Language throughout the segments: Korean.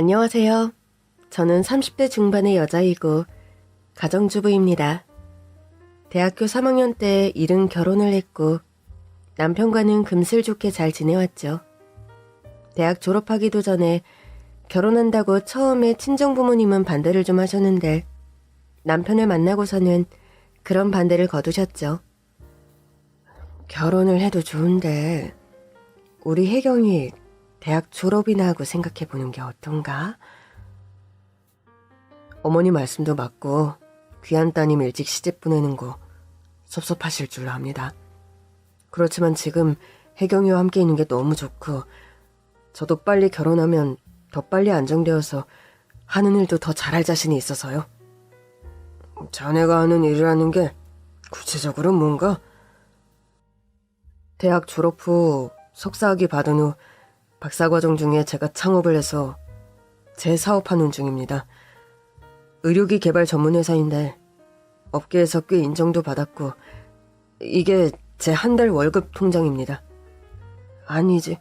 안녕하세요. 저는 30대 중반의 여자이고 가정주부입니다. 대학교 3학년 때 이른 결혼을 했고 남편과는 금슬 좋게 잘 지내왔죠. 대학 졸업하기도 전에 결혼한다고 처음에 친정부모님은 반대를 좀 하셨는데 남편을 만나고서는 그런 반대를 거두셨죠. 결혼을 해도 좋은데 우리 혜경이 대학 졸업이나 하고 생각해보는 게 어떤가? 어머니 말씀도 맞고 귀한 따님 일찍 시집 보내는 거 섭섭하실 줄로 압니다. 그렇지만 지금 혜경이와 함께 있는 게 너무 좋고 저도 빨리 결혼하면 더 빨리 안정되어서 하는 일도 더 잘할 자신이 있어서요. 자네가 하는 일이라는 게 구체적으로 뭔가? 대학 졸업 후 석사학위 받은 후 박사과정 중에 제가 창업을 해서 재사업하는 중입니다. 의료기 개발 전문 회사인데 업계에서 꽤 인정도 받았고 이게 제 한 달 월급 통장입니다. 아니지,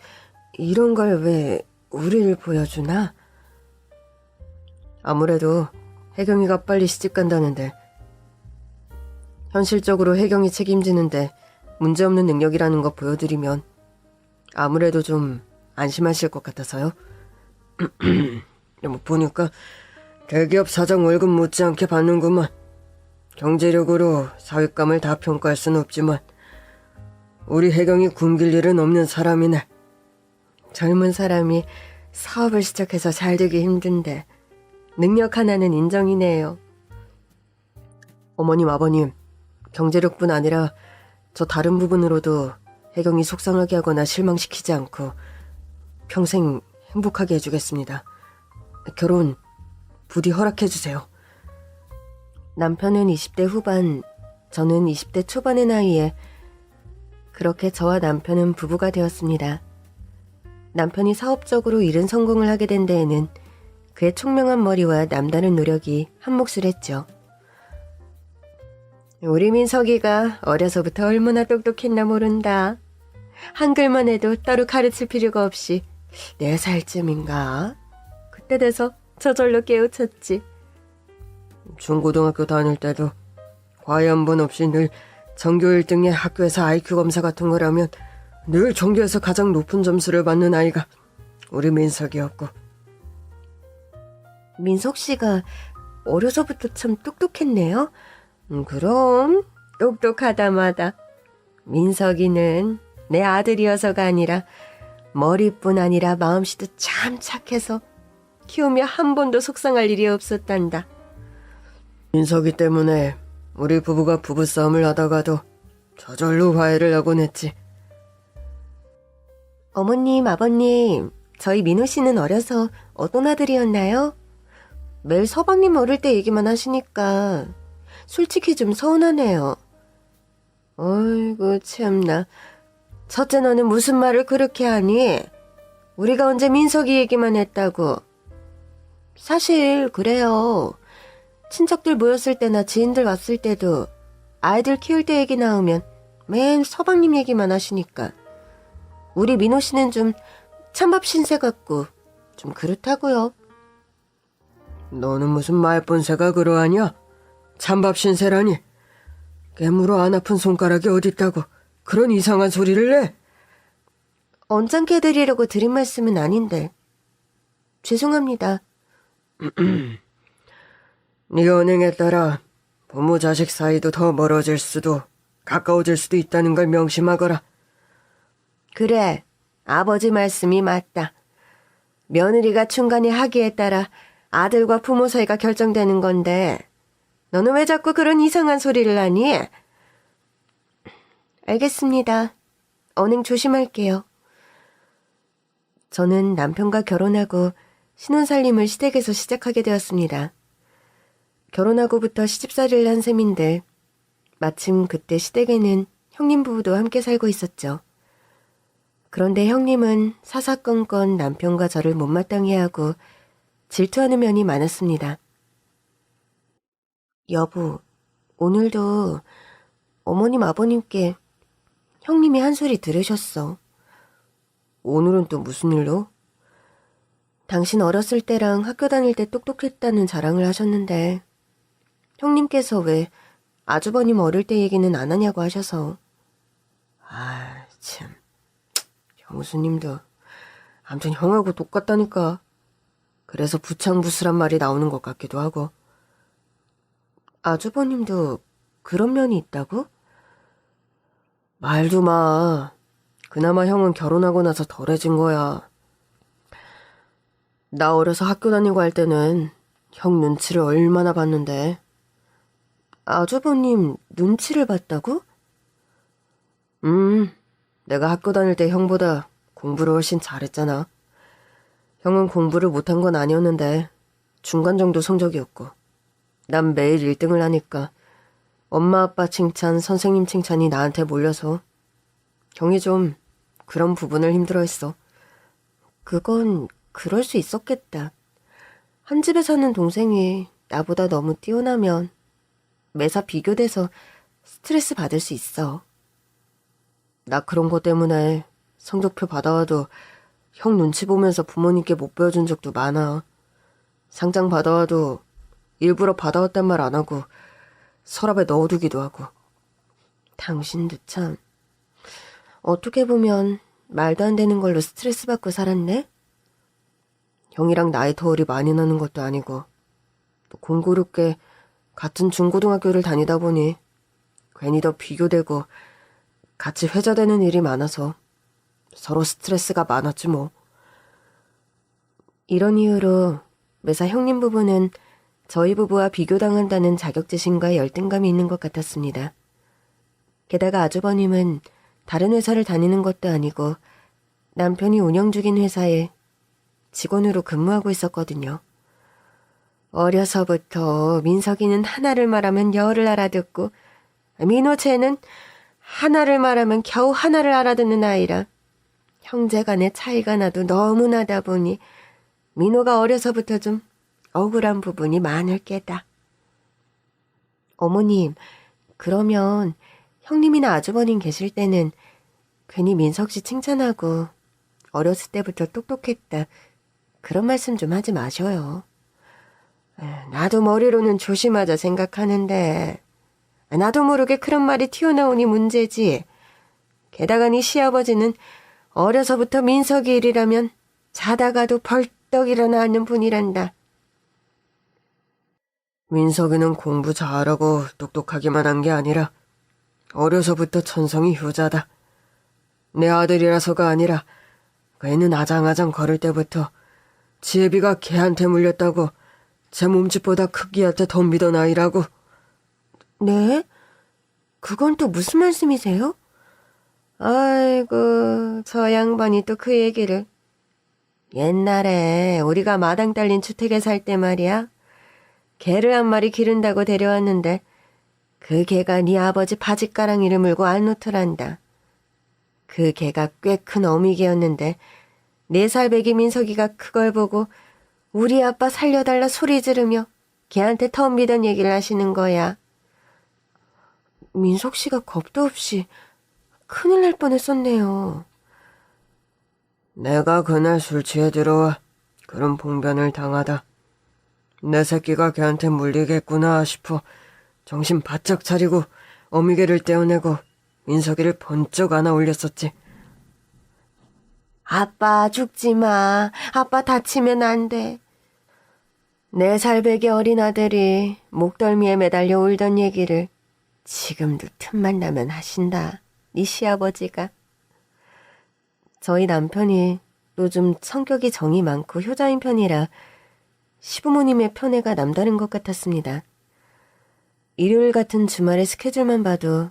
이런 걸 왜 우리를 보여주나? 아무래도 혜경이가 빨리 시집 간다는데 현실적으로 혜경이 책임지는데 문제없는 능력이라는 거 보여드리면 아무래도 좀 안심하실 것 같아서요. 보니까 대기업 사장 월급 못지않게 받는구만. 경제력으로 사윗감을 다 평가할 순 없지만 우리 혜경이 굶길 일은 없는 사람이네. 젊은 사람이 사업을 시작해서 잘 되기 힘든데 능력 하나는 인정이네요. 어머님, 아버님, 경제력뿐 아니라 저 다른 부분으로도 혜경이 속상하게 하거나 실망시키지 않고 평생 행복하게 해주겠습니다. 결혼 부디 허락해주세요. 남편은 20대 후반, 저는 20대 초반의 나이에 그렇게 저와 남편은 부부가 되었습니다. 남편이 사업적으로 이른 성공을 하게 된 데에는 그의 총명한 머리와 남다른 노력이 한몫을 했죠. 우리 민석이가 어려서부터 얼마나 똑똑했나 모른다. 한글만 해도 따로 가르칠 필요가 없이 4살쯤인가? 그때 돼서 저절로 깨우쳤지. 중고등학교 다닐 때도 과외 한 번 없이 늘 전교 1등의 학교에서 IQ 검사 같은 거라면 늘 전교에서 가장 높은 점수를 받는 아이가 우리 민석이었고. 민석 씨가 어려서부터 참 똑똑했네요. 그럼 똑똑하다마다 민석이는 내 아들이어서가 아니라 머리뿐 아니라 마음씨도 참 착해서 키우며 한 번도 속상할 일이 없었단다. 민석이 때문에 우리 부부가 부부싸움을 하다가도 저절로 화해를 하곤 했지. 어머님, 아버님, 저희 민호 씨는 어려서 어떤 아들이었나요? 매일 서방님 어릴 때 얘기만 하시니까 솔직히 좀 서운하네요. 어이구 참나. 첫째 너는 무슨 말을 그렇게 하니? 우리가 언제 민석이 얘기만 했다고. 사실 그래요. 친척들 모였을 때나 지인들 왔을 때도 아이들 키울 때 얘기 나오면 맨 서방님 얘기만 하시니까 우리 민호 씨는 좀 찬밥 신세 같고 좀 그렇다고요. 너는 무슨 말본새가 그러하냐? 찬밥 신세라니. 깨물어 안 아픈 손가락이 어딨다고 그런 이상한 소리를 내? 언짢게 해드리려고 드린 말씀은 아닌데 죄송합니다. 네 언행에 따라 부모 자식 사이도 더 멀어질 수도 가까워질 수도 있다는 걸 명심하거라. 그래, 아버지 말씀이 맞다. 며느리가 중간에 하기에 따라 아들과 부모 사이가 결정되는 건데 너는 왜 자꾸 그런 이상한 소리를 하니? 알겠습니다. 언행 조심할게요. 저는 남편과 결혼하고 신혼살림을 시댁에서 시작하게 되었습니다. 결혼하고부터 시집살이를 한 셈인데 마침 그때 시댁에는 형님 부부도 함께 살고 있었죠. 그런데 형님은 사사건건 남편과 저를 못마땅해 하고 질투하는 면이 많았습니다. 여보, 오늘도 어머님 아버님께 형님이 한 소리 들으셨어. 오늘은 또 무슨 일로? 당신 어렸을 때랑 학교 다닐 때 똑똑했다는 자랑을 하셨는데 형님께서 왜 아주버님 어릴 때 얘기는 안 하냐고 하셔서. 아, 참. 형수님도 아무튼 형하고 똑같다니까. 그래서 부창부수란 말이 나오는 것 같기도 하고. 아주버님도 그런 면이 있다고? 말도 마. 그나마 형은 결혼하고 나서 덜해진 거야. 나 어려서 학교 다니고 할 때는 형 눈치를 얼마나 봤는데. 아주버님 눈치를 봤다고? 내가 학교 다닐 때 형보다 공부를 훨씬 잘했잖아. 형은 공부를 못한 건 아니었는데 중간 정도 성적이었고 난 매일 1등을 하니까 엄마 아빠 칭찬, 선생님 칭찬이 나한테 몰려서 형이 좀 그런 부분을 힘들어했어. 그건 그럴 수 있었겠다. 한 집에 사는 동생이 나보다 너무 뛰어나면 매사 비교돼서 스트레스 받을 수 있어. 나 그런 거 때문에 성적표 받아와도 형 눈치 보면서 부모님께 못 보여준 적도 많아. 상장 받아와도 일부러 받아왔단 말 안 하고 서랍에 넣어두기도 하고. 당신도 참 어떻게 보면 말도 안 되는 걸로 스트레스 받고 살았네? 형이랑 나이 터울이 많이 나는 것도 아니고 또 공교롭게 같은 중고등학교를 다니다 보니 괜히 더 비교되고 같이 회자되는 일이 많아서 서로 스트레스가 많았지 뭐. 이런 이유로 매사 형님 부부는 저희 부부와 비교당한다는 자격지심과 열등감이 있는 것 같았습니다. 게다가 아주버님은 다른 회사를 다니는 것도 아니고 남편이 운영 중인 회사에 직원으로 근무하고 있었거든요. 어려서부터 민석이는 하나를 말하면 열을 알아듣고 민호채는 하나를 말하면 겨우 하나를 알아듣는 아이라 형제간의 차이가 나도 너무 나다 보니 민호가 어려서부터 좀 억울한 부분이 많을 게다. 어머님, 그러면 형님이나 아주버님 계실 때는 괜히 민석 씨 칭찬하고 어렸을 때부터 똑똑했다 그런 말씀 좀 하지 마셔요. 나도 머리로는 조심하자 생각하는데 나도 모르게 그런 말이 튀어나오니 문제지. 게다가 네 시아버지는 어려서부터 민석이 일이라면 자다가도 벌떡 일어나는 분이란다. 민석이는 공부 잘하고 똑똑하기만 한 게 아니라 어려서부터 천성이 효자다. 내 아들이라서가 아니라 걔는 아장아장 걸을 때부터 지혜비가 걔한테 물렸다고 제 몸집보다 크기한테 덤비던 아이라고. 네? 그건 또 무슨 말씀이세요? 아이고, 저 양반이 또 그 얘기를. 옛날에 우리가 마당 딸린 주택에 살 때 말이야. 개를 한 마리 기른다고 데려왔는데 그 개가 네 아버지 바짓가랑이를 물고 안 놓더란다. 그 개가 꽤 큰 어미개였는데 4살 배기 민석이가 그걸 보고 우리 아빠 살려달라 소리 지르며 걔한테 덤비던 얘기를 하시는 거야. 민석 씨가 겁도 없이 큰일 날 뻔했었네요. 내가 그날 술 취해 들어와 그런 봉변을 당하다 내 새끼가 걔한테 물리겠구나 싶어 정신 바짝 차리고 어미개를 떼어내고 민석이를 번쩍 안아 올렸었지. 아빠 죽지 마. 아빠 다치면 안 돼. 4살 배기 어린 아들이 목덜미에 매달려 울던 얘기를 지금도 틈만 나면 하신다. 네 시아버지가. 저희 남편이 요즘 성격이 정이 많고 효자인 편이라 시부모님의 편애가 남다른 것 같았습니다. 일요일 같은 주말의 스케줄만 봐도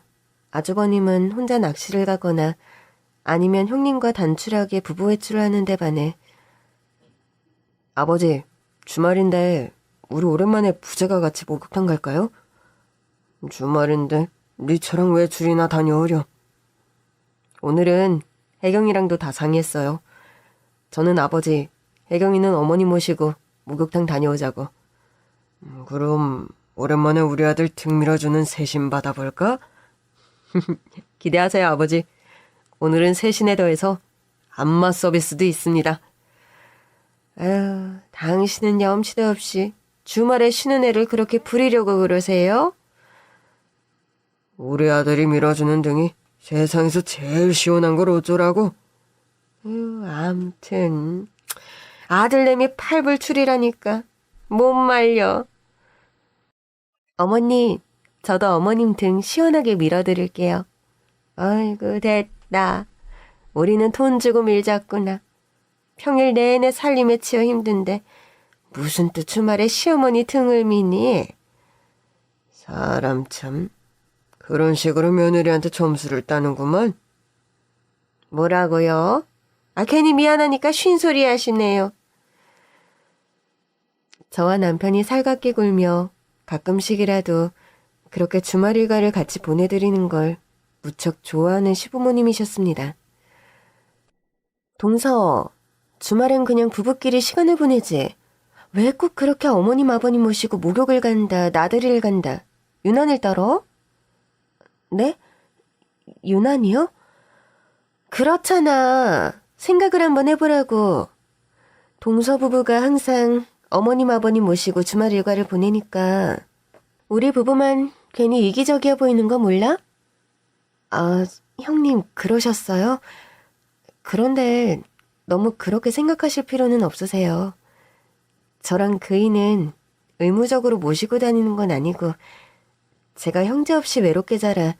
아주버님은 혼자 낚시를 가거나 아니면 형님과 단출하게 부부 외출을 하는 데 반해 아버지, 주말인데 우리 오랜만에 부자가 같이 목욕탕 갈까요? 주말인데 니처럼 외출이나 다녀오려. 오늘은 혜경이랑도 다 상의했어요. 저는 아버지, 혜경이는 어머니 모시고 목욕탕 다녀오자고. 그럼 오랜만에 우리 아들 등 밀어주는 세신 받아볼까? 기대하세요, 아버지. 오늘은 세신에 더해서 안마 서비스도 있습니다. 아유, 당신은 염치도 없이 주말에 쉬는 애를 그렇게 부리려고 그러세요? 우리 아들이 밀어주는 등이 세상에서 제일 시원한 걸 어쩌라고? 암튼 아들내미 팔불출이라니까 못 말려. 어머니, 저도 어머님 등 시원하게 밀어드릴게요. 아이고 됐다. 우리는 돈 주고 밀자꾸나. 평일 내내 살림에 치여 힘든데 무슨 또 주말에 시어머니 등을 미니? 사람 참 그런 식으로 며느리한테 점수를 따는구만. 뭐라고요? 괜히 미안하니까 쉰소리 하시네요. 저와 남편이 살갑게 굴며 가끔씩이라도 그렇게 주말 일과를 같이 보내드리는 걸 무척 좋아하는 시부모님이셨습니다. 동서, 주말엔 그냥 부부끼리 시간을 보내지. 왜 꼭 그렇게 어머님 아버님 모시고 목욕을 간다, 나들이를 간다, 유난을 떨어? 네? 유난이요? 그렇잖아. 생각을 한번 해보라고. 동서 부부가 항상 어머님 아버님 모시고 주말 일과를 보내니까 우리 부부만 괜히 이기적이어 보이는 거 몰라? 형님 그러셨어요? 그런데 너무 그렇게 생각하실 필요는 없으세요. 저랑 그이는 의무적으로 모시고 다니는 건 아니고 제가 형제 없이 외롭게 자라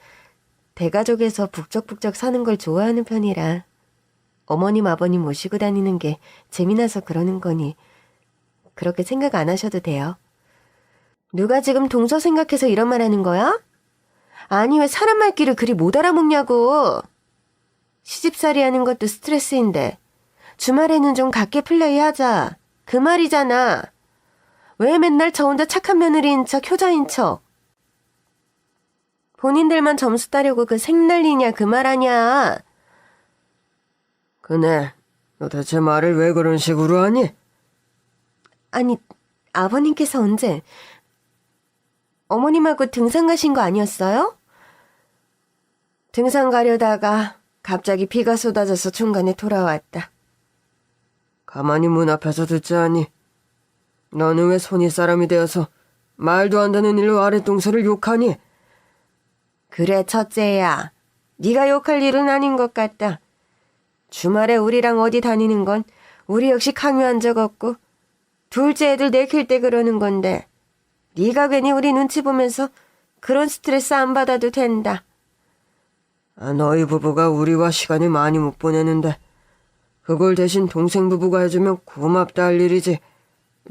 대가족에서 북적북적 사는 걸 좋아하는 편이라 어머님 아버님 모시고 다니는 게 재미나서 그러는 거니 그렇게 생각 안 하셔도 돼요. 누가 지금 동서 생각해서 이런 말 하는 거야? 아니 왜 사람 말귀를 그리 못 알아먹냐고. 시집살이 하는 것도 스트레스인데 주말에는 좀 각계 플레이하자. 그 말이잖아. 왜 맨날 저 혼자 착한 며느리인 척 효자인 척. 본인들만 점수 따려고 그 생난리냐 그 말 아냐. 그네, 너 대체 말을 왜 그런 식으로 하니? 아니 아버님께서 언제 어머님하고 등산 가신 거 아니었어요? 등산 가려다가 갑자기 비가 쏟아져서 중간에 돌아왔다. 가만히 문 앞에서 듣지 않니? 너는 왜 손이 사람이 되어서 말도 안 되는 일로 아랫동서를 욕하니? 그래 첫째야. 네가 욕할 일은 아닌 것 같다. 주말에 우리랑 어디 다니는 건 우리 역시 강요한 적 없고 둘째 애들 내킬 때 그러는 건데 네가 괜히 우리 눈치 보면서 그런 스트레스 안 받아도 된다. 너희 부부가 우리와 시간이 많이 못 보내는데 그걸 대신 동생 부부가 해주면 고맙다 할 일이지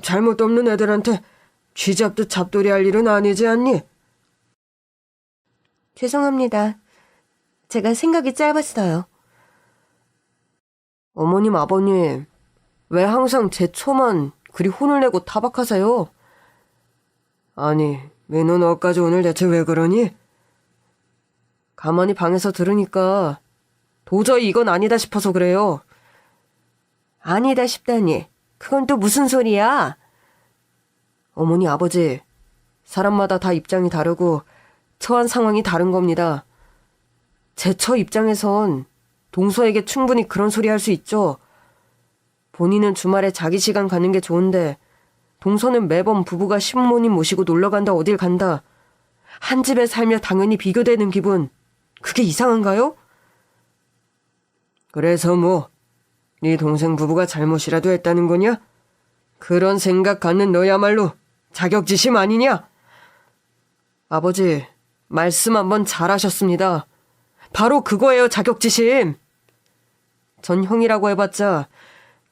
잘못 없는 애들한테 쥐잡듯 잡돌이 할 일은 아니지 않니? 죄송합니다. 제가 생각이 짧았어요. 어머님 아버님 왜 항상 제 처만 그리 혼을 내고 타박하세요? 아니 민호 너까지 오늘 대체 왜 그러니? 가만히 방에서 들으니까 도저히 이건 아니다 싶어서 그래요. 아니다 싶다니. 그건 또 무슨 소리야? 어머니 아버지 사람마다 다 입장이 다르고 처한 상황이 다른 겁니다. 제 처 입장에선 동서에게 충분히 그런 소리 할 수 있죠. 본인은 주말에 자기 시간 가는 게 좋은데 동서는 매번 부부가 시부모님 모시고 놀러간다 어딜 간다. 한 집에 살며 당연히 비교되는 기분. 그게 이상한가요? 그래서 뭐 네 동생 부부가 잘못이라도 했다는 거냐? 그런 생각 갖는 너야말로 자격지심 아니냐? 아버지 말씀 한번 잘하셨습니다. 바로 그거예요 자격지심. 전 형이라고 해봤자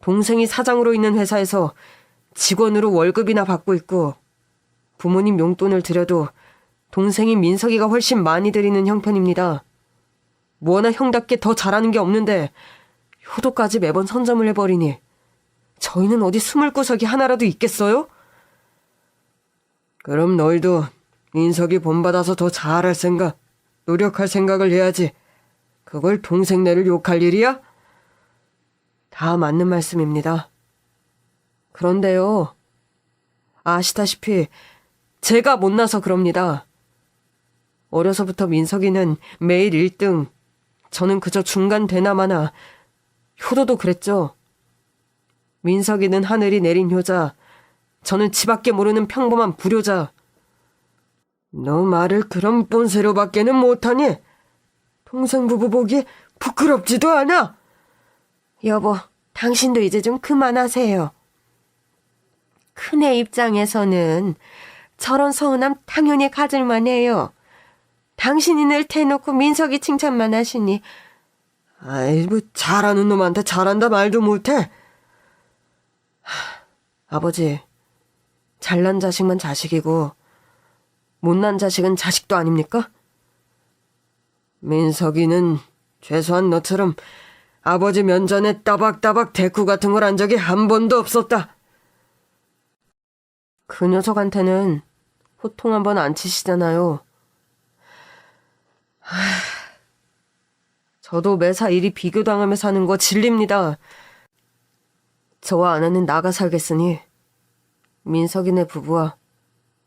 동생이 사장으로 있는 회사에서 직원으로 월급이나 받고 있고 부모님 용돈을 드려도 동생인 민석이가 훨씬 많이 드리는 형편입니다. 뭐나 형답게 더 잘하는 게 없는데 효도까지 매번 선점을 해버리니 저희는 어디 숨을 구석이 하나라도 있겠어요? 그럼 너희도 민석이 본받아서 더 잘할 생각, 노력할 생각을 해야지. 그걸 동생네를 욕할 일이야? 다 맞는 말씀입니다. 그런데요, 아시다시피 제가 못나서 그럽니다. 어려서부터 민석이는 매일 1등, 저는 그저 중간 되나마나 효도도 그랬죠. 민석이는 하늘이 내린 효자, 저는 지밖에 모르는 평범한 불효자. 너 말을 그런 본세로밖에는 못하니 동생 부부 보기 부끄럽지도 않아. 여보, 당신도 이제 좀 그만하세요. 큰애 입장에서는 저런 서운함 당연히 가질만 해요. 당신이 늘 대놓고 민석이 칭찬만 하시니. 아이, 뭐 잘하는 놈한테 잘한다 말도 못해. 아버지, 잘난 자식만 자식이고 못난 자식은 자식도 아닙니까? 민석이는 최소한 너처럼 아버지 면전에 따박따박 대꾸 같은 걸 한 적이 한 번도 없었다. 그 녀석한테는 호통 한번 안 치시잖아요. 저도 매사 일이 비교당하며 사는 거 질립니다. 저와 아내는 나가 살겠으니 민석이네 부부와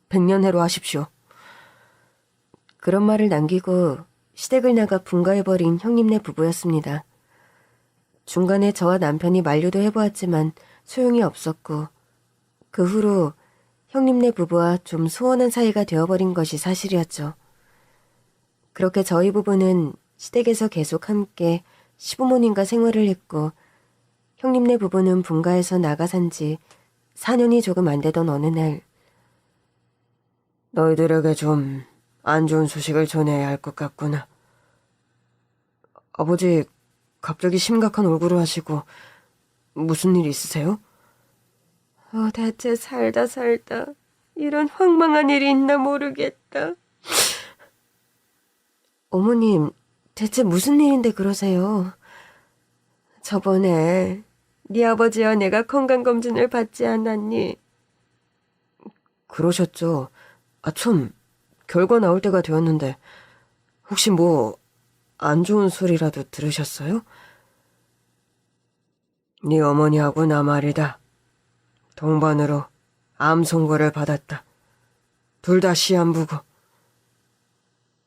백년해로 하십시오. 그런 말을 남기고 시댁을 나가 분가해버린 형님네 부부였습니다. 중간에 저와 남편이 만류도 해보았지만 소용이 없었고 그 후로 형님네 부부와 좀 소원한 사이가 되어버린 것이 사실이었죠. 그렇게 저희 부부는 시댁에서 계속 함께 시부모님과 생활을 했고 형님네 부부는 분가해서 나가 산 지 4년이 조금 안 되던 어느 날 너희들에게 좀 안 좋은 소식을 전해야 할 것 같구나. 아버지, 갑자기 심각한 얼굴을 하시고 무슨 일 있으세요? 대체 살다 이런 황망한 일이 있나 모르겠다. 어머님, 대체 무슨 일인데 그러세요? 저번에 네 아버지와 내가 건강검진을 받지 않았니? 그러셨죠. 참, 결과 나올 때가 되었는데 혹시 뭐 안 좋은 소리라도 들으셨어요? 네 어머니하고 나 말이다. 동반으로 암 선고를 받았다. 둘 다 시한부고.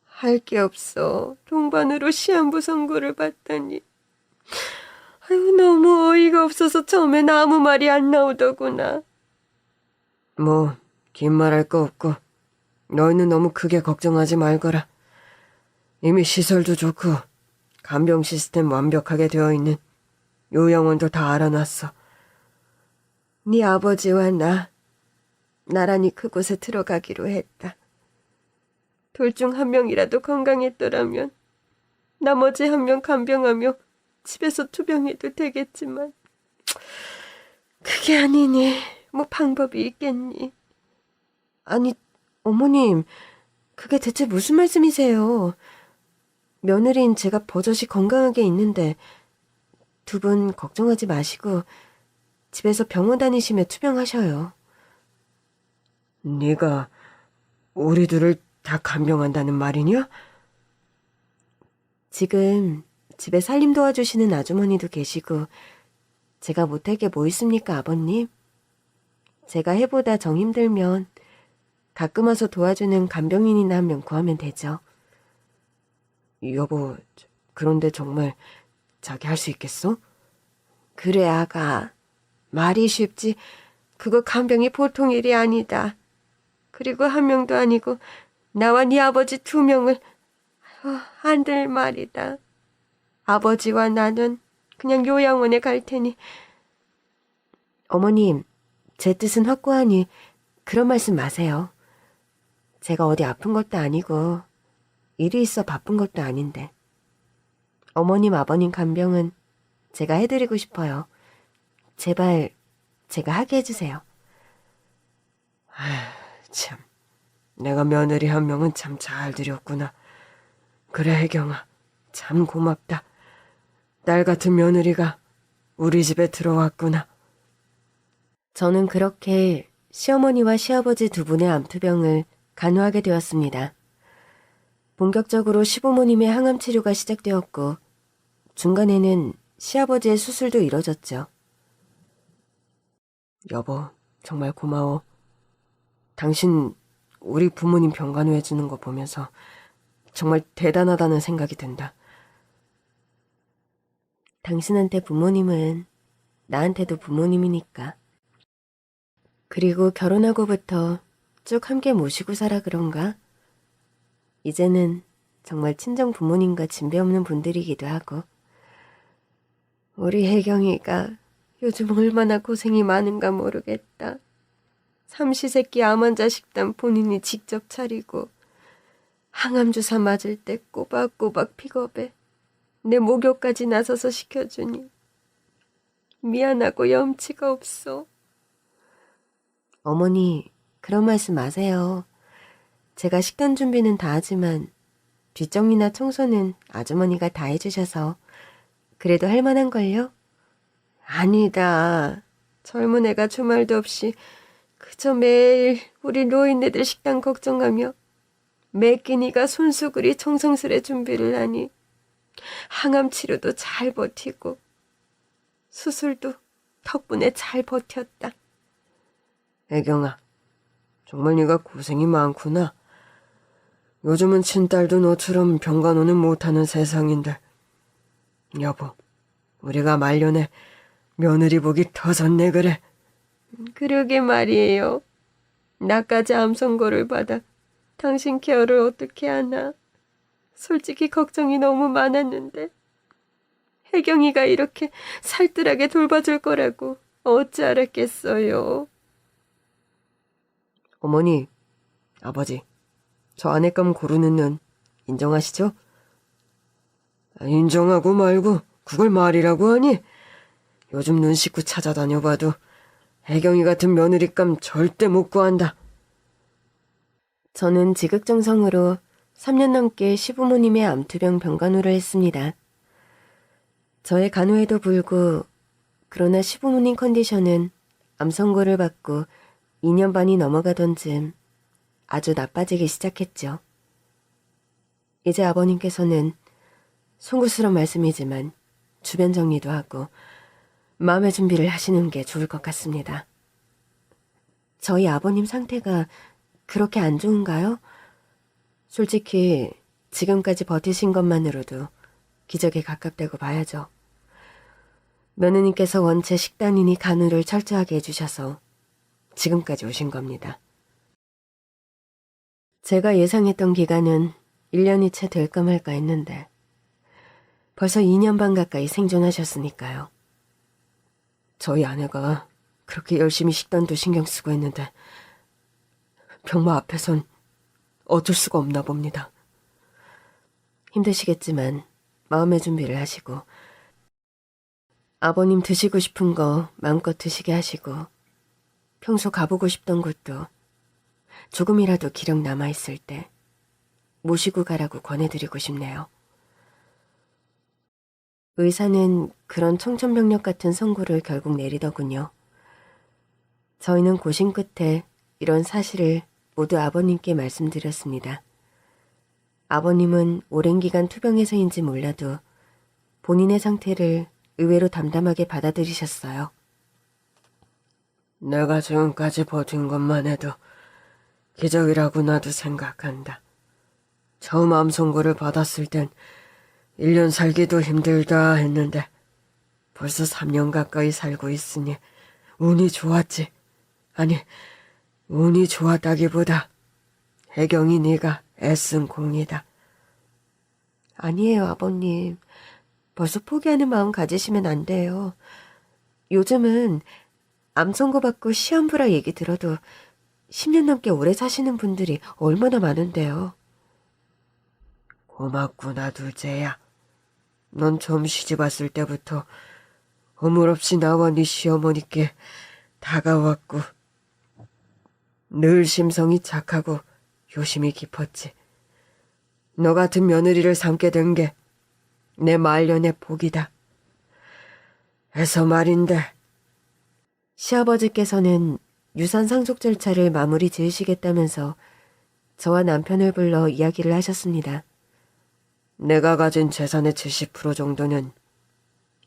할 게 없어. 동반으로 시한부 선고를 받다니. 아유, 너무 어이가 없어서 처음엔 아무 말이 안 나오더구나. 뭐 긴 말할 거 없고 너희는 너무 크게 걱정하지 말거라. 이미 시설도 좋고 간병 시스템 완벽하게 되어 있는 요양원도 다 알아놨어. 네 아버지와 나란히 그곳에 들어가기로 했다. 둘 중 한 명이라도 건강했더라면 나머지 한 명 간병하며 집에서 투병해도 되겠지만 그게 아니니 뭐 방법이 있겠니? 아니, 어머님, 그게 대체 무슨 말씀이세요? 며느리인 제가 버젓이 건강하게 있는데 두 분 걱정하지 마시고 집에서 병원 다니시며 투병하셔요. 네가 우리 둘을 다 간병한다는 말이냐? 지금 집에 살림 도와주시는 아주머니도 계시고 제가 못할 게 뭐 있습니까, 아버님? 제가 해보다 정 힘들면 가끔 와서 도와주는 간병인이나 한 명 구하면 되죠. 여보, 그런데 정말 자기 할 수 있겠어? 그래, 아가. 말이 쉽지. 그거 간병이 보통 일이 아니다. 그리고 한 명도 아니고 나와 네 아버지 두 명을 안 될 말이다. 아버지와 나는 그냥 요양원에 갈 테니. 어머님, 제 뜻은 확고하니 그런 말씀 마세요. 제가 어디 아픈 것도 아니고 일이 있어 바쁜 것도 아닌데. 어머님, 아버님 간병은 제가 해드리고 싶어요. 제발 제가 하게 해주세요. 참, 내가 며느리 한 명은 참 잘 들였구나. 그래, 혜경아, 참 고맙다. 딸 같은 며느리가 우리 집에 들어왔구나. 저는 그렇게 시어머니와 시아버지 두 분의 암투병을 간호하게 되었습니다. 본격적으로 시부모님의 항암 치료가 시작되었고 중간에는 시아버지의 수술도 이뤄졌죠. 여보, 정말 고마워. 당신 우리 부모님 병간호해주는 거 보면서 정말 대단하다는 생각이 든다. 당신한테 부모님은 나한테도 부모님이니까. 그리고 결혼하고부터 쭉 함께 모시고 살아 그런가? 이제는 정말 친정 부모님과 진배 없는 분들이기도 하고. 우리 혜경이가 요즘 얼마나 고생이 많은가 모르겠다. 삼시세끼 암환자 식단 본인이 직접 차리고 항암 주사 맞을 때 꼬박꼬박 픽업해 내 목욕까지 나서서 시켜주니 미안하고 염치가 없어. 어머니, 그런 말씀 마세요. 제가 식단 준비는 다 하지만 뒷정리나 청소는 아주머니가 다 해주셔서 그래도 할 만한걸요? 아니다. 젊은 애가 주말도 없이 그저 매일 우리 노인네들 식단 걱정하며 매 끼니가 손수그리 정성스레 준비를 하니 항암 치료도 잘 버티고 수술도 덕분에 잘 버텼다. 애경아, 정말 네가 고생이 많구나. 요즘은 친딸도 너처럼 병간호는 못하는 세상인데. 여보, 우리가 말년에 며느리 복이 터졌네 그래. 그러게 말이에요. 나까지 암 선고를 받아 당신 케어를 어떻게 하나. 솔직히 걱정이 너무 많았는데 혜경이가 이렇게 살뜰하게 돌봐줄 거라고 어찌 알았겠어요. 어머니, 아버지, 저 아내감 고르는 년 인정하시죠? 인정하고 말고 그걸 말이라고 하니? 요즘 눈 씻고 찾아다녀봐도 애경이 같은 며느리감 절대 못 구한다. 저는 지극정성으로 3년 넘게 시부모님의 암투병 병간호를 했습니다. 저의 간호에도 불구 그러나 시부모님 컨디션은 암 선고를 받고 2년 반이 넘어가던 즈음 아주 나빠지기 시작했죠. 이제 아버님께서는 송구스러운 말씀이지만 주변 정리도 하고 마음의 준비를 하시는 게 좋을 것 같습니다. 저희 아버님 상태가 그렇게 안 좋은가요? 솔직히 지금까지 버티신 것만으로도 기적에 가깝다고 봐야죠. 며느님께서 원체 식단이니 간호를 철저하게 해주셔서 지금까지 오신 겁니다. 제가 예상했던 기간은 1년이 채 될까 말까 했는데 벌써 2년 반 가까이 생존하셨으니까요. 저희 아내가 그렇게 열심히 식단도 신경 쓰고 했는데 병마 앞에선 어쩔 수가 없나 봅니다. 힘드시겠지만 마음의 준비를 하시고 아버님 드시고 싶은 거 마음껏 드시게 하시고 평소 가보고 싶던 곳도 조금이라도 기력 남아있을 때 모시고 가라고 권해드리고 싶네요. 의사는 그런 청천벽력 같은 선고를 결국 내리더군요. 저희는 고심 끝에 이런 사실을 모두 아버님께 말씀드렸습니다. 아버님은 오랜 기간 투병해서인지 몰라도 본인의 상태를 의외로 담담하게 받아들이셨어요. 내가 지금까지 버틴 것만 해도 기적이라고 나도 생각한다. 처음 암 선고를 받았을 땐 1년 살기도 힘들다 했는데 벌써 3년 가까이 살고 있으니 운이 좋았지. 아니, 운이 좋았다기보다 혜경이 네가 애쓴 공이다. 아니에요, 아버님. 벌써 포기하는 마음 가지시면 안 돼요. 요즘은 암 선고받고 시험부라 얘기 들어도 10년 넘게 오래 사시는 분들이 얼마나 많은데요. 고맙구나, 둘째야. 넌 처음 시집 왔을 때부터 허물없이 나와 네 시어머니께 다가왔고 늘 심성이 착하고 효심이 깊었지. 너 같은 며느리를 삼게 된 게 내 말년의 복이다. 해서 말인데 시아버지께서는 유산 상속 절차를 마무리 지으시겠다면서 저와 남편을 불러 이야기를 하셨습니다. 내가 가진 재산의 70% 정도는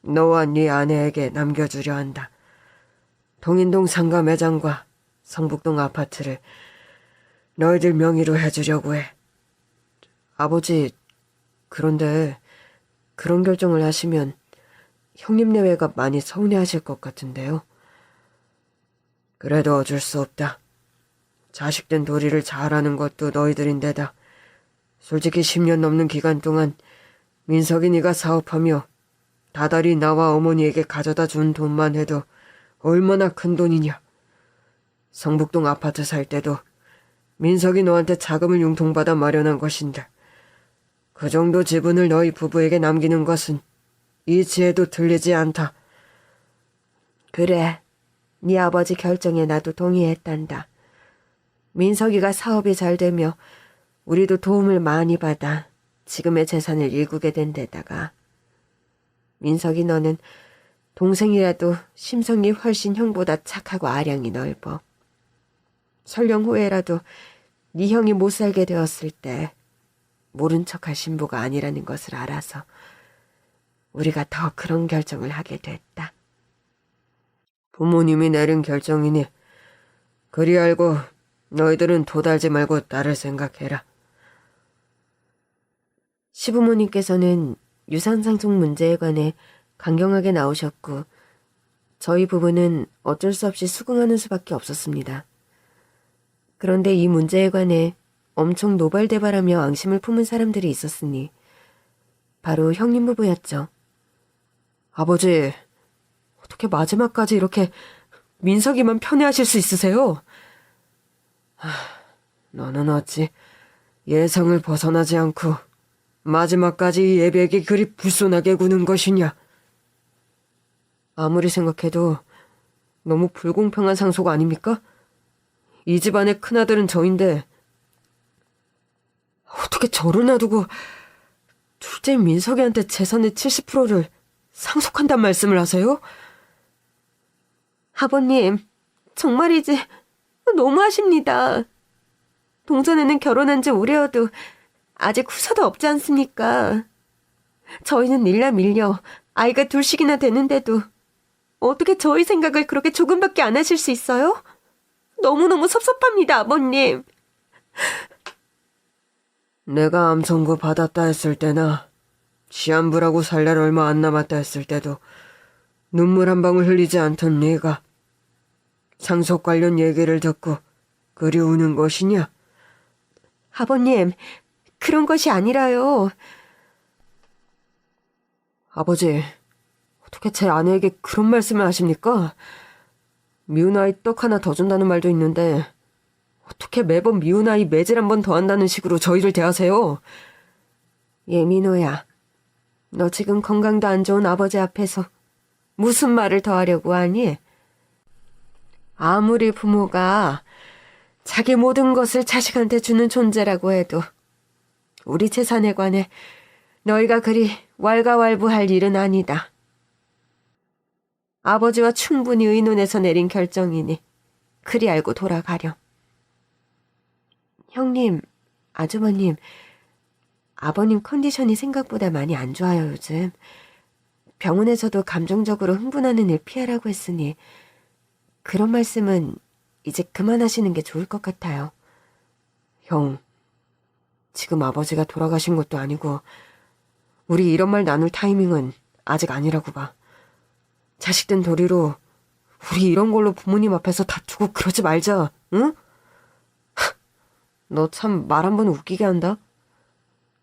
너와 네 아내에게 남겨주려 한다. 동인동 상가 매장과 성북동 아파트를 너희들 명의로 해주려고 해. 아버지, 그런데 그런 결정을 하시면 형님 내외가 많이 서운해하실 것 같은데요. 그래도 어쩔 수 없다. 자식된 도리를 잘하는 것도 너희들인데다. 솔직히 10년 넘는 기간 동안 민석이 네가 사업하며 다달이 나와 어머니에게 가져다 준 돈만 해도 얼마나 큰 돈이냐. 성북동 아파트 살 때도 민석이 너한테 자금을 융통받아 마련한 것인데 그 정도 지분을 너희 부부에게 남기는 것은 이치에도 들리지 않다. 그래, 네 아버지 결정에 나도 동의했단다. 민석이가 사업이 잘 되며 우리도 도움을 많이 받아 지금의 재산을 일구게 된 데다가 민석이 너는 동생이라도 심성이 훨씬 형보다 착하고 아량이 넓어. 설령 후에라도 네 형이 못 살게 되었을 때 모른 척할 신부가 아니라는 것을 알아서 우리가 더 그런 결정을 하게 됐다. 부모님이 내린 결정이니 그리 알고 너희들은 도달지 말고 나를 생각해라. 시부모님께서는 유산상속 문제에 관해 강경하게 나오셨고 저희 부부는 어쩔 수 없이 수긍하는 수밖에 없었습니다. 그런데 이 문제에 관해 엄청 노발대발하며 앙심을 품은 사람들이 있었으니 바로 형님 부부였죠. 아버지, 어떻게 마지막까지 이렇게 민석이만 편애하실 수 있으세요? 너는 어찌 예상을 벗어나지 않고 마지막까지 예백이 그리 불손하게 구는 것이냐? 아무리 생각해도 너무 불공평한 상속 아닙니까? 이 집안의 큰아들은 저인데 어떻게 저를 놔두고 둘째인 민석이한테 재산의 70%를 상속한단 말씀을 하세요? 아버님, 정말이지 너무하십니다. 동전에는 결혼한 지 오래여도 아직 후사도 없지 않습니까? 저희는 일남일녀 아이가 둘씩이나 되는데도 어떻게 저희 생각을 그렇게 조금밖에 안 하실 수 있어요? 너무너무 섭섭합니다, 아버님. 내가 암 선고 받았다 했을 때나 시한부라고 살 날 얼마 안 남았다 했을 때도 눈물 한 방울 흘리지 않던 네가 상속 관련 얘기를 듣고 그리 우는 것이냐? 아버님, 그런 것이 아니라요. 아버지, 어떻게 제 아내에게 그런 말씀을 하십니까? 미운 아이 떡 하나 더 준다는 말도 있는데 어떻게 매번 미운 아이 매질 한 번 더 한다는 식으로 저희를 대하세요? 예민호야, 너 지금 건강도 안 좋은 아버지 앞에서 무슨 말을 더 하려고 하니? 아무리 부모가 자기 모든 것을 자식한테 주는 존재라고 해도 우리 재산에 관해 너희가 그리 왈가왈부할 일은 아니다. 아버지와 충분히 의논해서 내린 결정이니 그리 알고 돌아가렴. 형님, 아주버님, 아버님 컨디션이 생각보다 많이 안 좋아요, 요즘. 병원에서도 감정적으로 흥분하는 일 피하라고 했으니 그런 말씀은 이제 그만하시는 게 좋을 것 같아요. 형, 지금 아버지가 돌아가신 것도 아니고 우리 이런 말 나눌 타이밍은 아직 아니라고 봐. 자식된 도리로 우리 이런 걸로 부모님 앞에서 다투고 그러지 말자, 응? 너 참 말 한 번 웃기게 한다.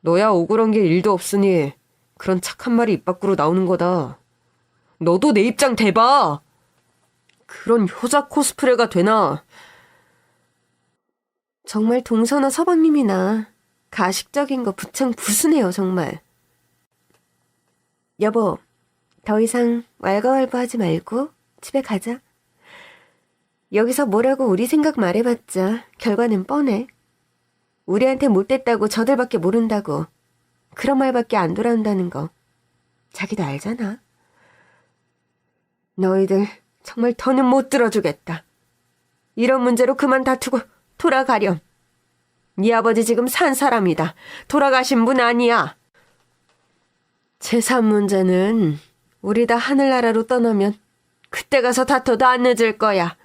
너야 억울한 게 일도 없으니 그런 착한 말이 입 밖으로 나오는 거다. 너도 내 입장 대봐. 그런 효자 코스프레가 되나? 정말 동서나 서방님이나 가식적인 거 부창 부수네요, 정말. 여보, 더 이상 왈가왈부하지 말고 집에 가자. 여기서 뭐라고 우리 생각 말해봤자 결과는 뻔해. 우리한테 못됐다고 저들밖에 모른다고 그런 말밖에 안 돌아온다는 거 자기도 알잖아. 너희들 정말 더는 못 들어주겠다. 이런 문제로 그만 다투고 돌아가렴. 네 아버지 지금 산 사람이다. 돌아가신 분 아니야. 재산 문제는 우리 다 하늘나라로 떠나면 그때 가서 다퉈도 안 늦을 거야.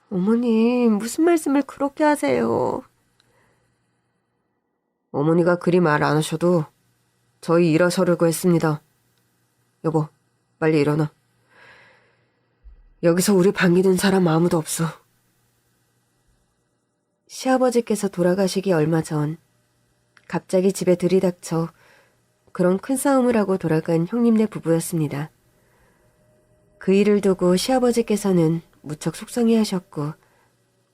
어머니, 무슨 말씀을 그렇게 하세요. 어머니가 그리 말 안 하셔도 저희 일하셔려고 했습니다. 여보, 빨리 일어나. 여기서 우리 반기는 사람 아무도 없어. 시아버지께서 돌아가시기 얼마 전 갑자기 집에 들이닥쳐 그런 큰 싸움을 하고 돌아간 형님네 부부였습니다. 그 일을 두고 시아버지께서는 무척 속상해하셨고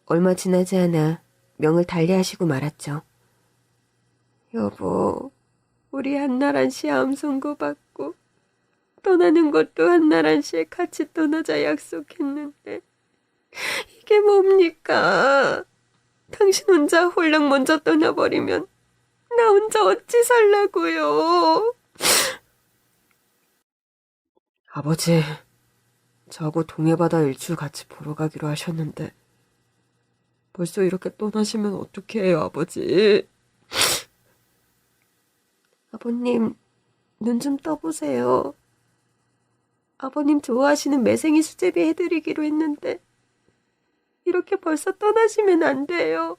얼마 지나지 않아 명을 달리하시고 말았죠. 여보, 우리 한나란 씨 암 선고받고 떠나는 것도 한나란 씨에 같이 떠나자 약속했는데 이게 뭡니까? 당신 혼자 홀랑 먼저 떠나버리면 나 혼자 어찌 살라고요? 아버지, 저하고 동해바다 일출 같이 보러 가기로 하셨는데 벌써 이렇게 떠나시면 어떻게 해요, 아버지? 아버님, 눈 좀 떠보세요. 아버님 좋아하시는 매생이 수제비 해드리기로 했는데 이렇게 벌써 떠나시면 안 돼요.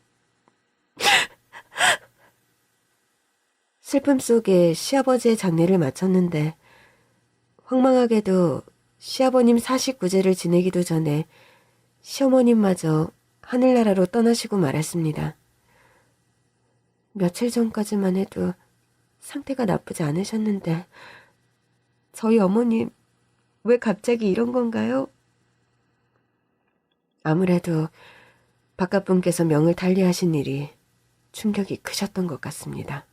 슬픔 속에 시아버지의 장례를 마쳤는데 황망하게도 시아버님 49제를 지내기도 전에 시어머님마저 하늘나라로 떠나시고 말았습니다. 며칠 전까지만 해도 상태가 나쁘지 않으셨는데 저희 어머님 왜 갑자기 이런 건가요? 아무래도 바깥분께서 명을 달리하신 일이 충격이 크셨던 것 같습니다.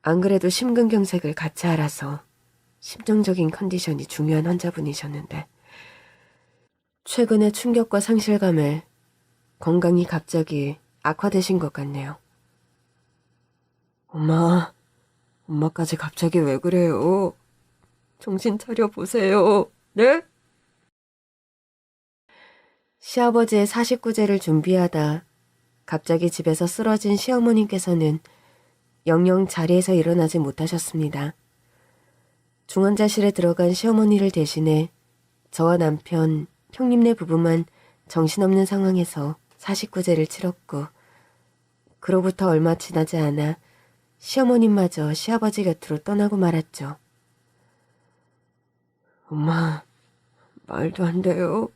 안 그래도 심근경색을 같이 앓아서 심정적인 컨디션이 중요한 환자분이셨는데 최근의 충격과 상실감에 건강이 갑자기 악화되신 것 같네요. 엄마까지 갑자기 왜 그래요? 정신 차려 보세요. 네? 시아버지의 49제를 준비하다 갑자기 집에서 쓰러진 시어머님께서는 영영 자리에서 일어나지 못하셨습니다. 중환자실에 들어간 시어머니를 대신해 저와 남편, 형님네 부부만 정신없는 상황에서 49제를 치렀고 그로부터 얼마 지나지 않아 시어머님마저 시아버지 곁으로 떠나고 말았죠. 엄마, 말도 안 돼요.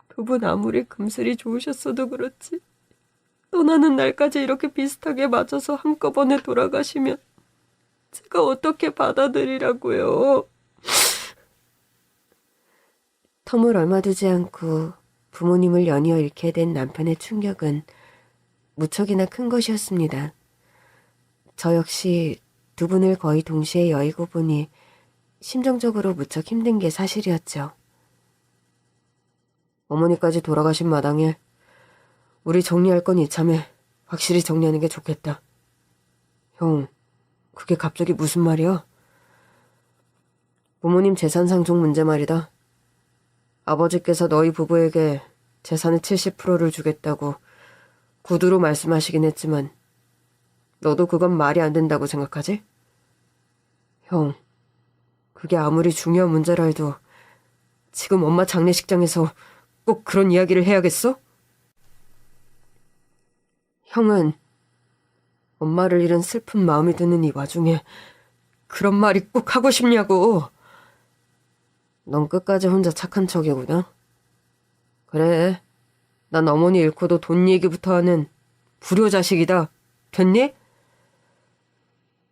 그분 아무리 금슬이 좋으셨어도 그렇지. 떠나는 날까지 이렇게 비슷하게 맞아서 한꺼번에 돌아가시면 제가 어떻게 받아들이라고요. 텀을 얼마 두지 않고 부모님을 연이어 잃게 된 남편의 충격은 무척이나 큰 것이었습니다. 저 역시 두 분을 거의 동시에 여의고 보니 심정적으로 무척 힘든 게 사실이었죠. 어머니까지 돌아가신 마당에 우리 정리할 건 이참에 확실히 정리하는 게 좋겠다. 형, 그게 갑자기 무슨 말이야? 부모님 재산 상속 문제 말이다. 아버지께서 너희 부부에게 재산의 70%를 주겠다고 구두로 말씀하시긴 했지만 너도 그건 말이 안 된다고 생각하지? 형, 그게 아무리 중요한 문제라 해도 지금 엄마 장례식장에서 꼭 그런 이야기를 해야겠어? 형은 엄마를 잃은 슬픈 마음이 드는 이 와중에 그런 말이 꼭 하고 싶냐고. 넌 끝까지 혼자 착한 척이구나. 그래, 난 어머니 잃고도 돈 얘기부터 하는 불효자식이다. 됐니?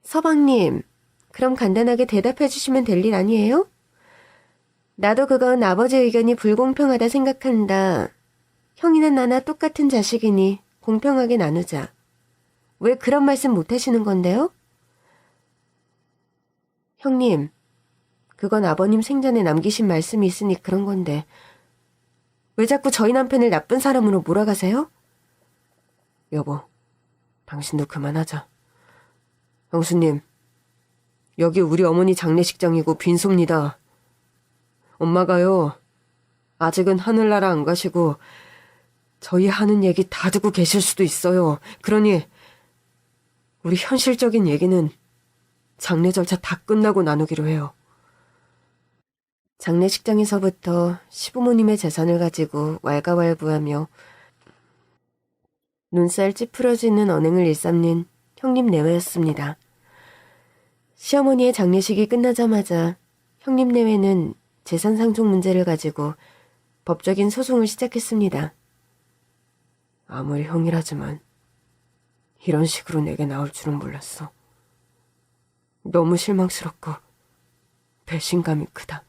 서방님, 그럼 간단하게 대답해 주시면 될 일 아니에요? 나도 그건 아버지 의견이 불공평하다 생각한다. 형이나 나나 똑같은 자식이니 공평하게 나누자. 왜 그런 말씀 못 하시는 건데요? 형님, 그건 아버님 생전에 남기신 말씀이 있으니 그런 건데 왜 자꾸 저희 남편을 나쁜 사람으로 몰아가세요? 여보, 당신도 그만하자. 형수님, 여기 우리 어머니 장례식장이고 빈소입니다. 엄마가요, 아직은 하늘나라 안 가시고 저희 하는 얘기 다 듣고 계실 수도 있어요. 그러니 우리 현실적인 얘기는 장례 절차 다 끝나고 나누기로 해요. 장례식장에서부터 시부모님의 재산을 가지고 왈가왈부하며 눈살 찌푸려지는 언행을 일삼는 형님 내외였습니다. 시어머니의 장례식이 끝나자마자 형님 내외는 재산 상속 문제를 가지고 법적인 소송을 시작했습니다. 아무리 형이라지만 이런 식으로 내게 나올 줄은 몰랐어. 너무 실망스럽고 배신감이 크다.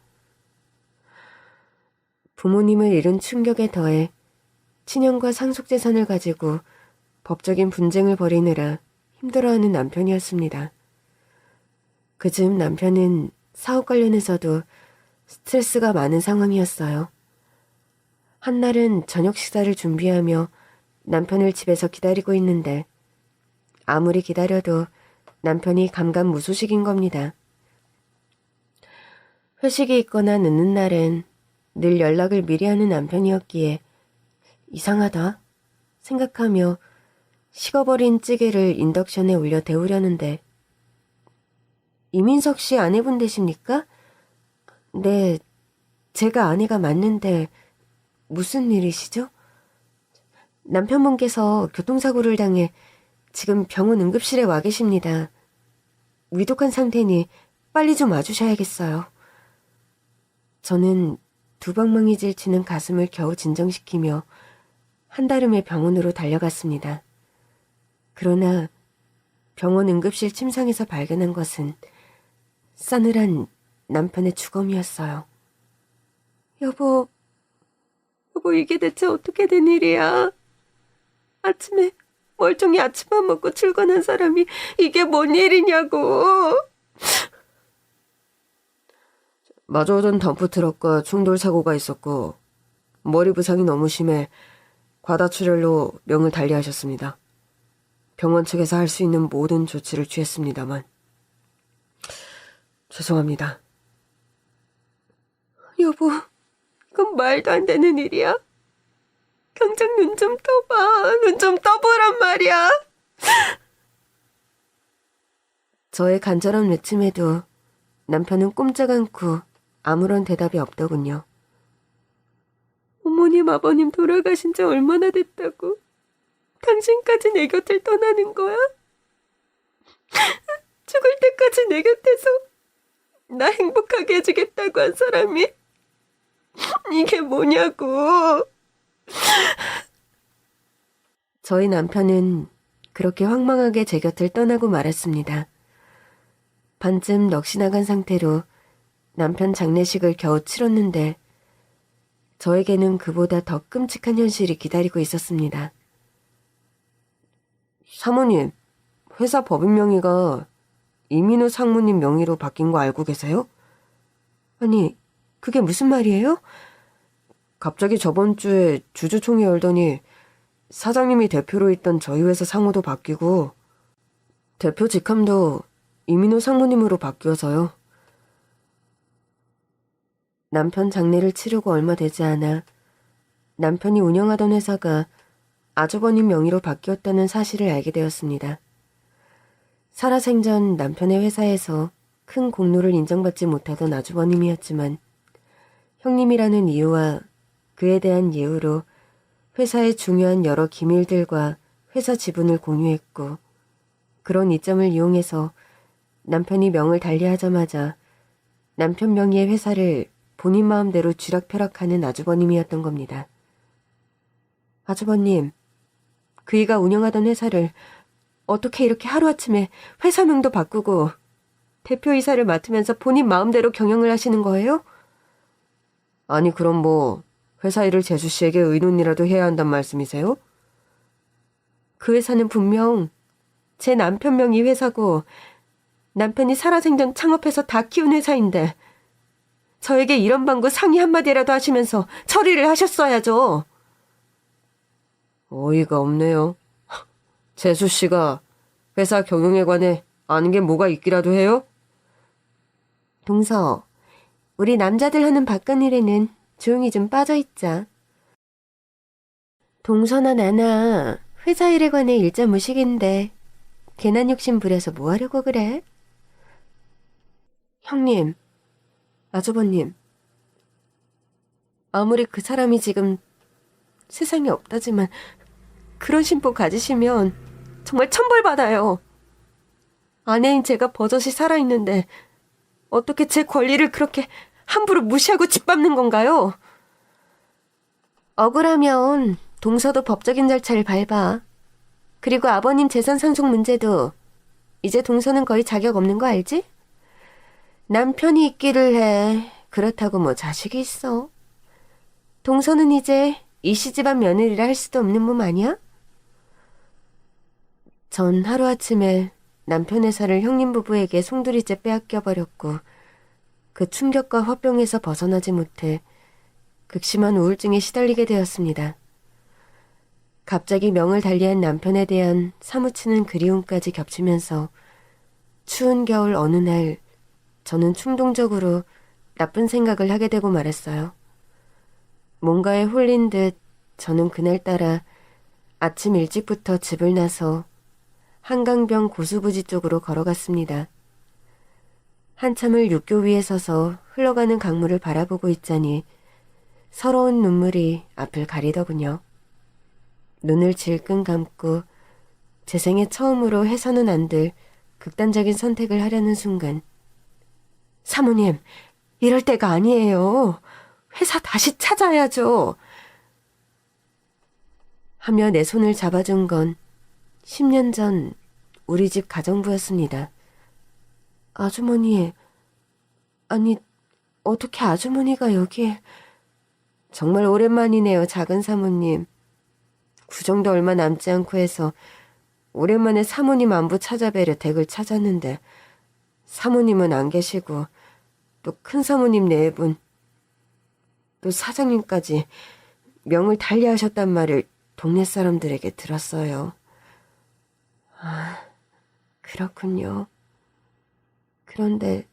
부모님을 잃은 충격에 더해 친형과 상속재산을 가지고 법적인 분쟁을 벌이느라 힘들어하는 남편이었습니다. 그즈음 남편은 사업 관련해서도 스트레스가 많은 상황이었어요. 한날은 저녁 식사를 준비하며 남편을 집에서 기다리고 있는데 아무리 기다려도 남편이 감감무소식인 겁니다. 회식이 있거나 늦는 날엔 늘 연락을 미리 하는 남편이었기에 이상하다 생각하며 식어버린 찌개를 인덕션에 올려 데우려는데 이민석 씨 아내분 되십니까? 네, 제가 아내가 맞는데 무슨 일이시죠? 남편분께서 교통사고를 당해 지금 병원 응급실에 와 계십니다. 위독한 상태니 빨리 좀 와주셔야겠어요. 저는 두방망이 질치는 가슴을 겨우 진정시키며 한달음에 병원으로 달려갔습니다. 그러나 병원 응급실 침상에서 발견한 것은 싸늘한 남편의 주검이었어요. 여보, 이게 대체 어떻게 된 일이야? 아침에 멀쩡히 아침밥 먹고 출근한 사람이 이게 뭔 일이냐고. 마주 오던 덤프트럭과 충돌 사고가 있었고 머리 부상이 너무 심해 과다출혈로 명을 달리하셨습니다. 병원 측에서 할 수 있는 모든 조치를 취했습니다만 죄송합니다. 여보, 이건 말도 안 되는 일이야. 당장 눈 좀 떠봐. 눈 좀 떠보란 말이야. 저의 간절한 외침에도 남편은 꼼짝 않고 아무런 대답이 없더군요. 어머님, 아버님 돌아가신 지 얼마나 됐다고 당신까지 내 곁을 떠나는 거야? 죽을 때까지 내 곁에서 나 행복하게 해주겠다고 한 사람이 이게 뭐냐고. 저희 남편은 그렇게 황망하게 제 곁을 떠나고 말았습니다. 반쯤 넋이 나간 상태로 남편 장례식을 겨우 치렀는데 저에게는 그보다 더 끔찍한 현실이 기다리고 있었습니다. 사모님, 회사 법인 명의가 이민우 상무님 명의로 바뀐 거 알고 계세요? 아니, 그게 무슨 말이에요? 갑자기 저번 주에 주주총회 열더니 사장님이 대표로 있던 저희 회사 상호도 바뀌고 대표 직함도 이민우 상무님으로 바뀌어서요. 남편 장례를 치르고 얼마 되지 않아 남편이 운영하던 회사가 아주버님 명의로 바뀌었다는 사실을 알게 되었습니다. 살아생전 남편의 회사에서 큰 공로를 인정받지 못하던 아주버님이었지만 형님이라는 이유와 그에 대한 예우로 회사의 중요한 여러 기밀들과 회사 지분을 공유했고 그런 이점을 이용해서 남편이 명을 달리하자마자 남편 명의의 회사를 본인 마음대로 쥐락펴락하는 아주버님이었던 겁니다. 아주버님, 그이가 운영하던 회사를 어떻게 이렇게 하루아침에 회사명도 바꾸고 대표이사를 맡으면서 본인 마음대로 경영을 하시는 거예요? 아니 그럼 뭐 회사 일을 재수 씨에게 의논이라도 해야 한단 말씀이세요? 그 회사는 분명 제 남편 명의 회사고 남편이 살아생전 창업해서 다 키운 회사인데 저에게 이런 방구 상의 한마디라도 하시면서 처리를 하셨어야죠. 어이가 없네요. 재수 씨가 회사 경영에 관해 아는 게 뭐가 있기라도 해요? 동서, 우리 남자들 하는 바깥일에는 조용히 좀 빠져있자. 동서나 나나 회사 일에 관해 일자무식인데 괜한 욕심 부려서 뭐 하려고 그래? 형님, 아주버님, 아무리 그 사람이 지금 세상에 없다지만 그런 신부 가지시면 정말 천벌 받아요. 아내인 제가 버젓이 살아있는데 어떻게 제 권리를 그렇게 함부로 무시하고 짓밟는 건가요? 억울하면 동서도 법적인 절차를 밟아. 그리고 아버님 재산 상속 문제도 이제 동서는 거의 자격 없는 거 알지? 남편이 있기를 해. 그렇다고 뭐 자식이 있어. 동서는 이제 이씨 집안 며느리라 할 수도 없는 몸 아니야? 전 하루아침에 남편 회사를 형님 부부에게 송두리째 빼앗겨버렸고 그 충격과 화병에서 벗어나지 못해 극심한 우울증에 시달리게 되었습니다. 갑자기 명을 달리한 남편에 대한 사무치는 그리움까지 겹치면서 추운 겨울 어느 날 저는 충동적으로 나쁜 생각을 하게 되고 말았어요. 뭔가에 홀린 듯 저는 그날따라 아침 일찍부터 집을 나서 한강변 고수부지 쪽으로 걸어갔습니다. 한참을 육교 위에 서서 흘러가는 강물을 바라보고 있자니 서러운 눈물이 앞을 가리더군요. 눈을 질끈 감고 제 생애 처음으로 해서는 안 될 극단적인 선택을 하려는 순간 사모님, 이럴 때가 아니에요. 회사 다시 찾아야죠. 하며 내 손을 잡아준 건 10년 전 우리 집 가정부였습니다. 아주머니, 아니 어떻게 아주머니가 여기에... 정말 오랜만이네요, 작은 사모님. 구정도 얼마 남지 않고 해서 오랜만에 사모님 안부 찾아뵈려 댁을 찾았는데 사모님은 안 계시고 또 큰 사모님 네 분, 또 사장님까지 명을 달리하셨단 말을 동네 사람들에게 들었어요. 아, 그렇군요. 그런데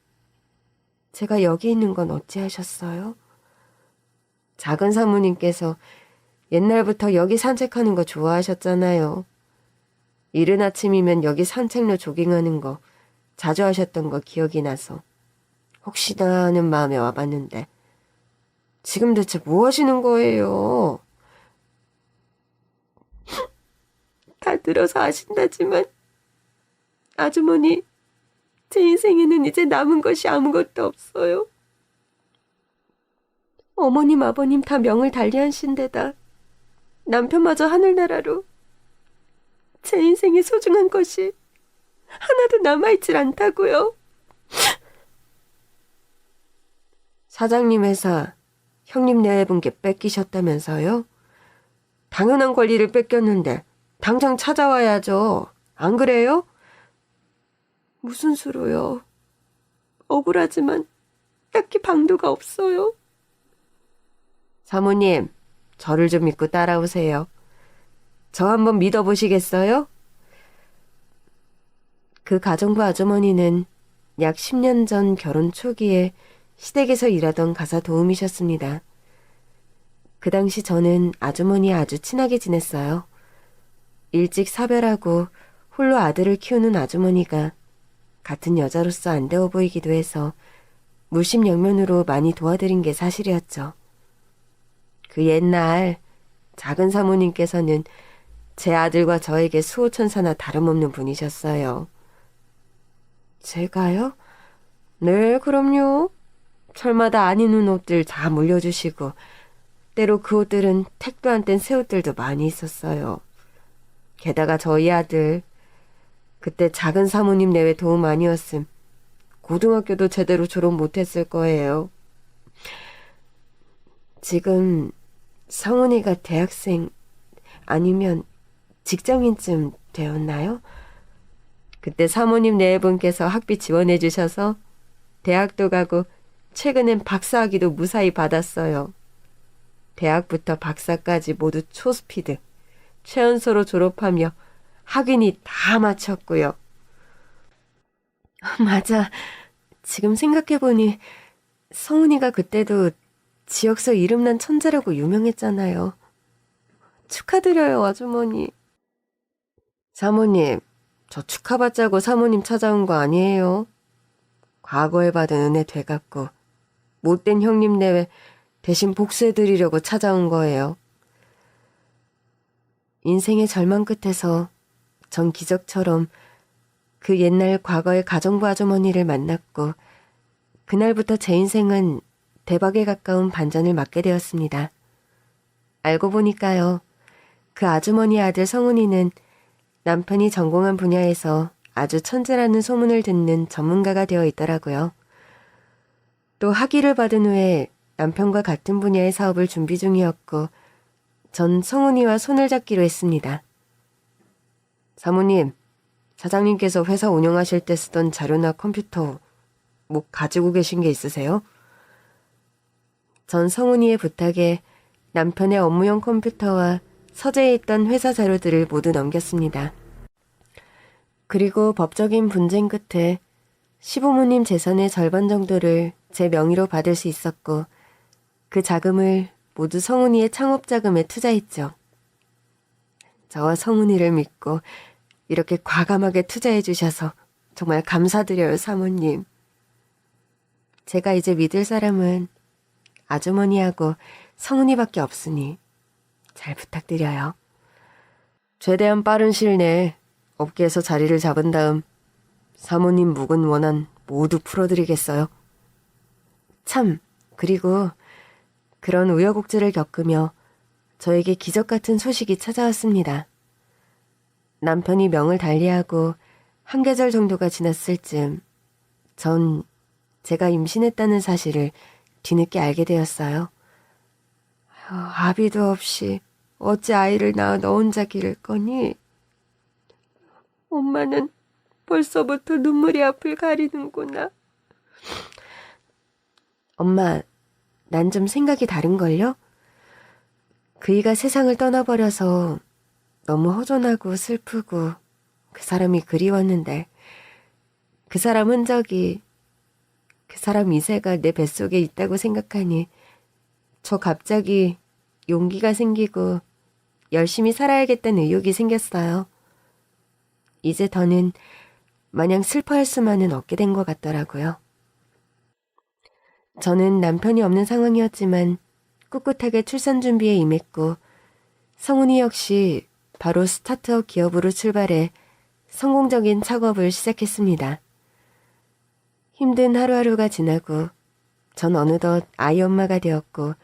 제가 여기 있는 건 어찌하셨어요? 작은 사모님께서 옛날부터 여기 산책하는 거 좋아하셨잖아요. 이른 아침이면 여기 산책로 조깅하는 거 자주 하셨던 거 기억이 나서 혹시나 하는 마음에 와봤는데 지금 대체 뭐 하시는 거예요? 다 들어서 아신다지만 아주머니, 제 인생에는 이제 남은 것이 아무것도 없어요. 어머님, 아버님 다 명을 달리하신 데다 남편마저 하늘나라로 제 인생에 소중한 것이 하나도 남아있질 않다고요. 사장님 회사 형님 네 분께 뺏기셨다면서요? 당연한 권리를 뺏겼는데 당장 찾아와야죠. 안 그래요? 무슨 수로요? 억울하지만 딱히 방도가 없어요. 사모님, 저를 좀 믿고 따라오세요. 저 한번 믿어보시겠어요? 그 가정부 아주머니는 약 10년 전 결혼 초기에 시댁에서 일하던 가사 도우미셨습니다. 그 당시 저는 아주머니와 아주 친하게 지냈어요. 일찍 사별하고 홀로 아들을 키우는 아주머니가 같은 여자로서 안 되어 보이기도 해서 물심양면으로 많이 도와드린 게 사실이었죠. 그 옛날 작은 사모님께서는 제 아들과 저에게 수호천사나 다름없는 분이셨어요. 제가요? 네, 그럼요. 철마다 안 입는 옷들 다 물려주시고 때로 그 옷들은 택도 안 뗀 새 옷들도 많이 있었어요. 게다가 저희 아들, 그때 작은 사모님 내외 도움 아니었음 고등학교도 제대로 졸업 못했을 거예요. 지금 성은이가 대학생 아니면 직장인쯤 되었나요? 그때 사모님 네 분께서 학비 지원해 주셔서 대학도 가고 최근엔 박사학위도 무사히 받았어요. 대학부터 박사까지 모두 초스피드, 최연소로 졸업하며 학위니 다 마쳤고요. 맞아. 지금 생각해보니 성은이가 그때도 지역서 이름난 천재라고 유명했잖아요. 축하드려요, 아주머니. 사모님, 저 축하받자고 사모님 찾아온 거 아니에요. 과거에 받은 은혜 되갚고 못된 형님 내외 대신 복수해드리려고 찾아온 거예요. 인생의 절망 끝에서 전 기적처럼 그 옛날 과거의 가정부 아주머니를 만났고 그날부터 제 인생은 대박에 가까운 반전을 맞게 되었습니다. 알고 보니까요. 그 아주머니의 아들 성훈이는 남편이 전공한 분야에서 아주 천재라는 소문을 듣는 전문가가 되어 있더라고요. 또 학위를 받은 후에 남편과 같은 분야의 사업을 준비 중이었고 전 성훈이와 손을 잡기로 했습니다. 사모님, 사장님께서 회사 운영하실 때 쓰던 자료나 컴퓨터 뭐 가지고 계신 게 있으세요? 전 성훈이의 부탁에 남편의 업무용 컴퓨터와 서재에 있던 회사 자료들을 모두 넘겼습니다. 그리고 법적인 분쟁 끝에 시부모님 재산의 절반 정도를 제 명의로 받을 수 있었고 그 자금을 모두 성훈이의 창업 자금에 투자했죠. 저와 성훈이를 믿고 이렇게 과감하게 투자해 주셔서 정말 감사드려요, 사모님. 제가 이제 믿을 사람은 아주머니하고 성훈이밖에 없으니 잘 부탁드려요. 최대한 빠른 시일 내에 업계에서 자리를 잡은 다음 사모님 묵은 원한 모두 풀어드리겠어요. 참, 그리고 그런 우여곡절을 겪으며 저에게 기적 같은 소식이 찾아왔습니다. 남편이 명을 달리하고 한 계절 정도가 지났을 즈음 전 제가 임신했다는 사실을 뒤늦게 알게 되었어요. 아비도 없이 어찌 아이를 낳아 너 혼자 기를 거니? 엄마는 벌써부터 눈물이 앞을 가리는구나. 엄마, 난 좀 생각이 다른걸요? 그이가 세상을 떠나버려서 너무 허전하고 슬프고 그 사람이 그리웠는데 그 사람 흔적이 그 사람 이세가 내 뱃속에 있다고 생각하니 저 갑자기 용기가 생기고 열심히 살아야겠다는 의욕이 생겼어요. 이제 더는 마냥 슬퍼할 수만은 없게 된 것 같더라고요. 저는 남편이 없는 상황이었지만 꿋꿋하게 출산 준비에 임했고 성훈이 역시 바로 스타트업 기업으로 출발해 성공적인 창업을 시작했습니다. 힘든 하루하루가 지나고 전 어느덧 아이 엄마가 되었고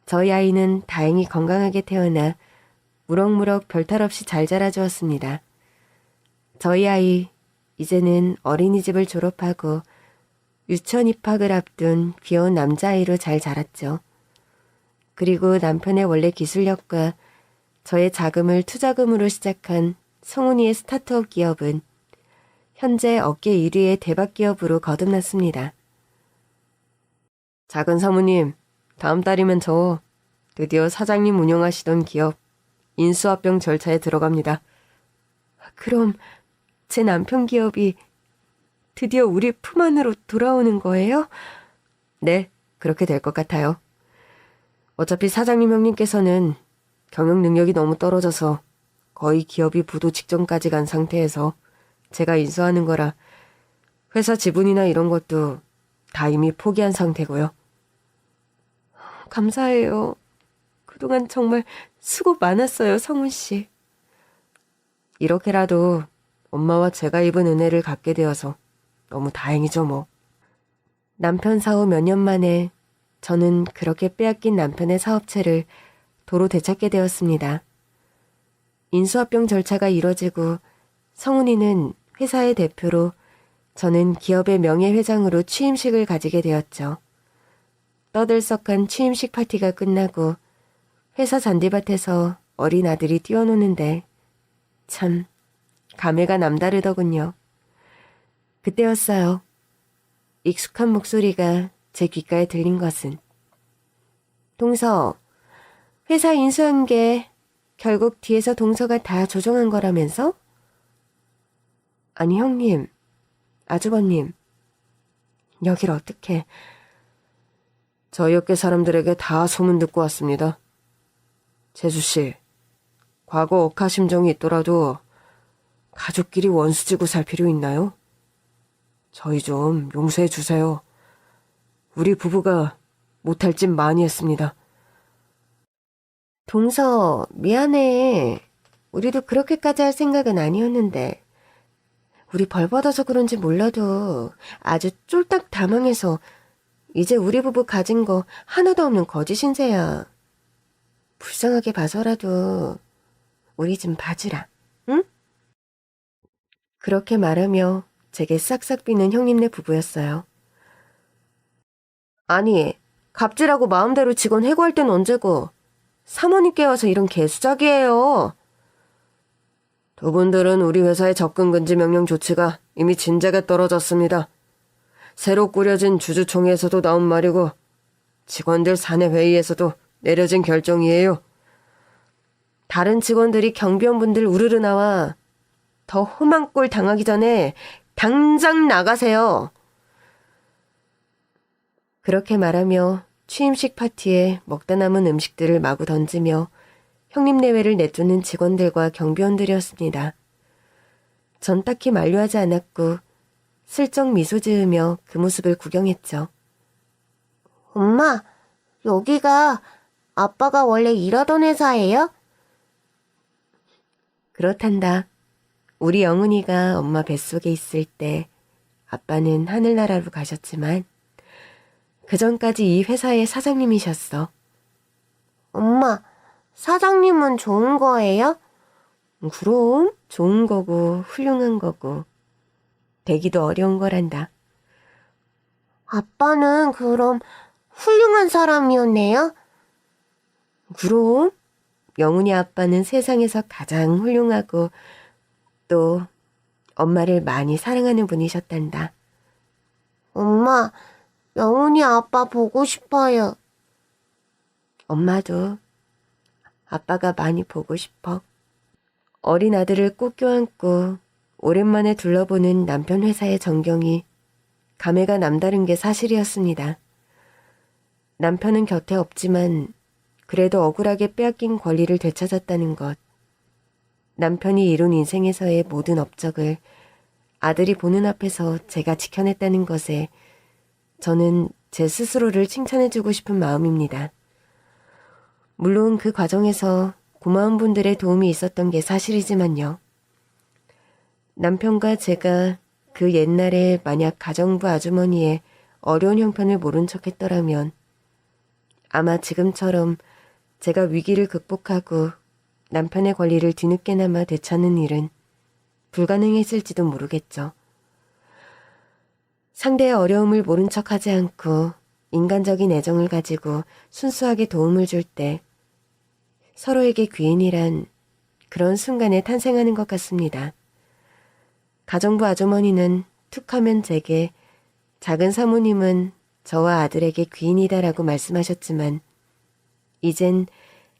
저희 아이는 다행히 건강하게 태어나 무럭무럭 별탈 없이 잘 자라주었습니다. 저희 아이 이제는 어린이집을 졸업하고 유치원 입학을 앞둔 귀여운 남자아이로 잘 자랐죠. 그리고 남편의 원래 기술력과 저의 자금을 투자금으로 시작한 성훈이의 스타트업 기업은 현재 업계 1위의 대박 기업으로 거듭났습니다. 작은 사모님, 다음 달이면 저 드디어 사장님 운영하시던 기업 인수합병 절차에 들어갑니다. 그럼 제 남편 기업이 드디어 우리 품 안으로 돌아오는 거예요? 네, 그렇게 될 것 같아요. 어차피 사장님 형님께서는 경영 능력이 너무 떨어져서 거의 기업이 부도 직전까지 간 상태에서 제가 인수하는 거라 회사 지분이나 이런 것도 다 이미 포기한 상태고요. 감사해요. 그동안 정말 수고 많았어요, 성훈 씨. 이렇게라도 엄마와 제가 입은 은혜를 갚게 되어서 너무 다행이죠, 뭐. 남편 사후 몇 년 만에 저는 그렇게 빼앗긴 남편의 사업체를 도로 되찾게 되었습니다. 인수합병 절차가 이뤄지고 성훈이는 회사의 대표로 저는 기업의 명예회장으로 취임식을 가지게 되었죠. 떠들썩한 취임식 파티가 끝나고 회사 잔디밭에서 어린 아들이 뛰어노는데 참 감회가 남다르더군요. 그때였어요. 익숙한 목소리가 제 귓가에 들린 것은 동서, 회사 인수한 게 결국 뒤에서 동서가 다 조종한 거라면서? 아니 형님, 아주버님, 여길 어떻게... 저희 업계 사람들에게 다 소문 듣고 왔습니다. 재수씨, 과거 억하심정이 있더라도 가족끼리 원수지고 살 필요 있나요? 저희 좀 용서해 주세요. 우리 부부가 못할 짓 많이 했습니다. 동서, 미안해. 우리도 그렇게까지 할 생각은 아니었는데. 우리 벌 받아서 그런지 몰라도 아주 쫄딱 다 망해서 이제 우리 부부 가진 거 하나도 없는 거지 신세야. 불쌍하게 봐서라도 우리 좀 봐주라, 응? 그렇게 말하며 제게 싹싹 비는 형님네 부부였어요. 아니, 갑질하고 마음대로 직원 해고할 땐 언제고 사모님께 와서 이런 개수작이에요. 두 분들은 우리 회사의 접근 금지 명령 조치가 이미 진작에 떨어졌습니다. 새로 꾸려진 주주총회에서도 나온 말이고 직원들 사내 회의에서도 내려진 결정이에요. 다른 직원들이 경비원분들 우르르 나와 더 험한 꼴 당하기 전에 당장 나가세요. 그렇게 말하며 취임식 파티에 먹다 남은 음식들을 마구 던지며 형님 내외를 내쫓는 직원들과 경비원들이었습니다. 전 딱히 만류하지 않았고 슬쩍 미소 지으며 그 모습을 구경했죠. 엄마, 여기가 아빠가 원래 일하던 회사예요? 그렇단다. 우리 영은이가 엄마 뱃속에 있을 때 아빠는 하늘나라로 가셨지만 그 전까지 이 회사의 사장님이셨어. 엄마, 사장님은 좋은 거예요? 그럼 좋은 거고 훌륭한 거고 되기도 어려운 거란다. 아빠는 그럼 훌륭한 사람이었네요? 그럼 영훈이 아빠는 세상에서 가장 훌륭하고 또 엄마를 많이 사랑하는 분이셨단다. 엄마, 영훈이 아빠 보고 싶어요. 엄마도 아빠가 많이 보고 싶어. 어린 아들을 꼭 껴안고 오랜만에 둘러보는 남편 회사의 전경이 감회가 남다른 게 사실이었습니다. 남편은 곁에 없지만 그래도 억울하게 빼앗긴 권리를 되찾았다는 것. 남편이 이룬 인생에서의 모든 업적을 아들이 보는 앞에서 제가 지켜냈다는 것에 저는 제 스스로를 칭찬해주고 싶은 마음입니다. 물론 그 과정에서 고마운 분들의 도움이 있었던 게 사실이지만요. 남편과 제가 그 옛날에 만약 가정부 아주머니의 어려운 형편을 모른 척 했더라면 아마 지금처럼 제가 위기를 극복하고 남편의 권리를 뒤늦게나마 되찾는 일은 불가능했을지도 모르겠죠. 상대의 어려움을 모른 척하지 않고 인간적인 애정을 가지고 순수하게 도움을 줄 때 서로에게 귀인이란 그런 순간에 탄생하는 것 같습니다. 가정부 아주머니는 툭하면 제게, 작은 사모님은 저와 아들에게 귀인이다라고 말씀하셨지만 이젠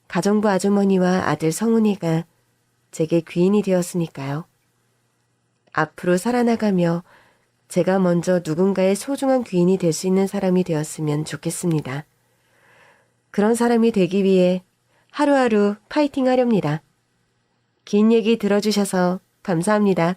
가정부 아주머니와 아들 성훈이가 제게 귀인이 되었으니까요. 앞으로 살아나가며 제가 먼저 누군가의 소중한 귀인이 될 수 있는 사람이 되었으면 좋겠습니다. 그런 사람이 되기 위해 하루하루 파이팅 하렵니다. 긴 얘기 들어주셔서 감사합니다.